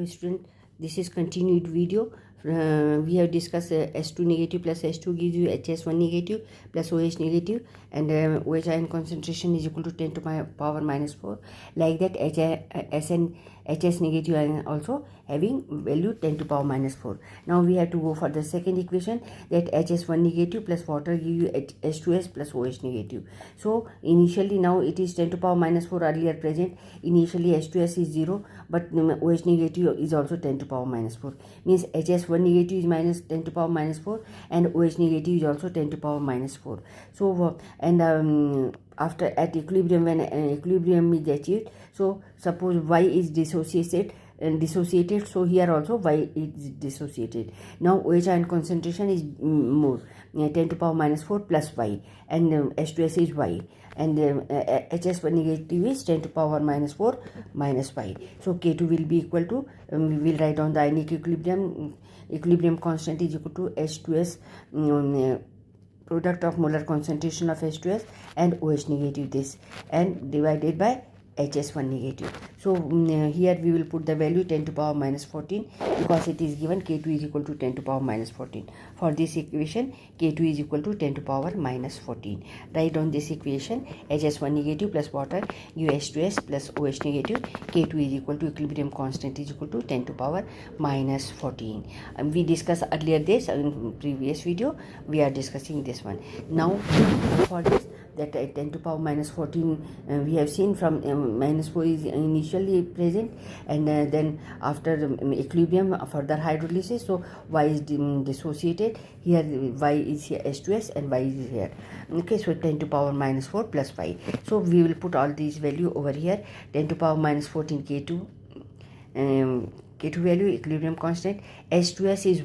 student, this is continued video. We have discussed S2 negative plus S2 gives you HS1 negative plus OH negative, and OH ion concentration is equal to 10 to the power minus 4. Like that, S and HS negative ion also having value 10 to the power minus 4. Now we have to go for the second equation, that HS1 negative plus water give you H2S plus OH negative. So initially now it is 10 to the power minus 4 earlier present. Initially H2S is 0, but OH negative is also 10 to the power minus 4. Means HS1 negative is minus 10 to the power minus 4 and OH negative is also 10 to the power minus 4. So after at equilibrium, when equilibrium is achieved, so suppose Y is dissociated, so here also Y is dissociated. Now OH ion concentration is more, 10 to the power minus 4 plus Y, and H2S is Y, and HS1 negative is 10 to the power minus 4 minus Y. So K2 will be equal to, we will write down the ionic equilibrium constant is equal to H2S, product of molar concentration of H2S and OH negative, this, and divided by HS1 negative. So here we will put the value 10 to the power minus 14, because it is given K2 is equal to 10 to the power minus 14. For this equation, K2 is equal to 10 to the power minus 14. Write down this equation, HS1 negative plus water give H2S plus OH negative. K2 is equal to equilibrium constant is equal to 10 to the power minus 14. We discussed earlier this in previous video. We are discussing this one now. For this, that 10 to the power minus 14 we have seen from minus 4 is initially present, and then after equilibrium further hydrolysis, so Y is dissociated. Here Y is here H2S and Y is here. Okay, so 10 to the power minus 4 plus Y. So we will put all these value over here. 10 to the power minus 14 K2, K2 value equilibrium constant, H2S is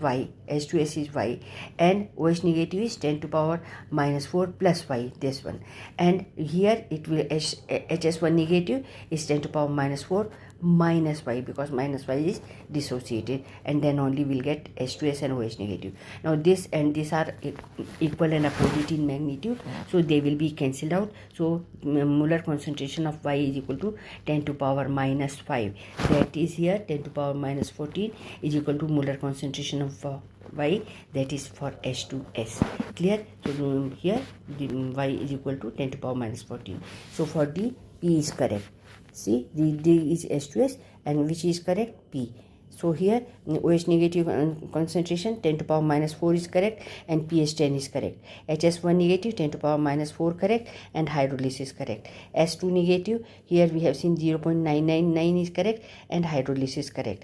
Y, and OH negative is 10 to the power minus 4 plus Y, this one, and here it will HS1 negative is 10 to the power minus 4 minus Y, because minus Y is dissociated, and then only we'll get H2S and OH negative. Now this and this are equal and opposite in magnitude, so they will be cancelled out. So molar concentration of Y is equal to 10 to the power minus 5. That is here 10 to the power minus 14 is equal to molar concentration of Y, that is for H2S. Clear? So here Y is equal to 10 to the power minus 14. So for D, P is correct. See, the D is H2S, and which is correct? P. So here OH negative concentration 10 to the power minus 4 is correct, and pH 10 is correct. HS1 negative 10 to the power minus 4 correct, and hydrolysis correct. S2 negative, here we have seen 0.999 is correct, and hydrolysis correct.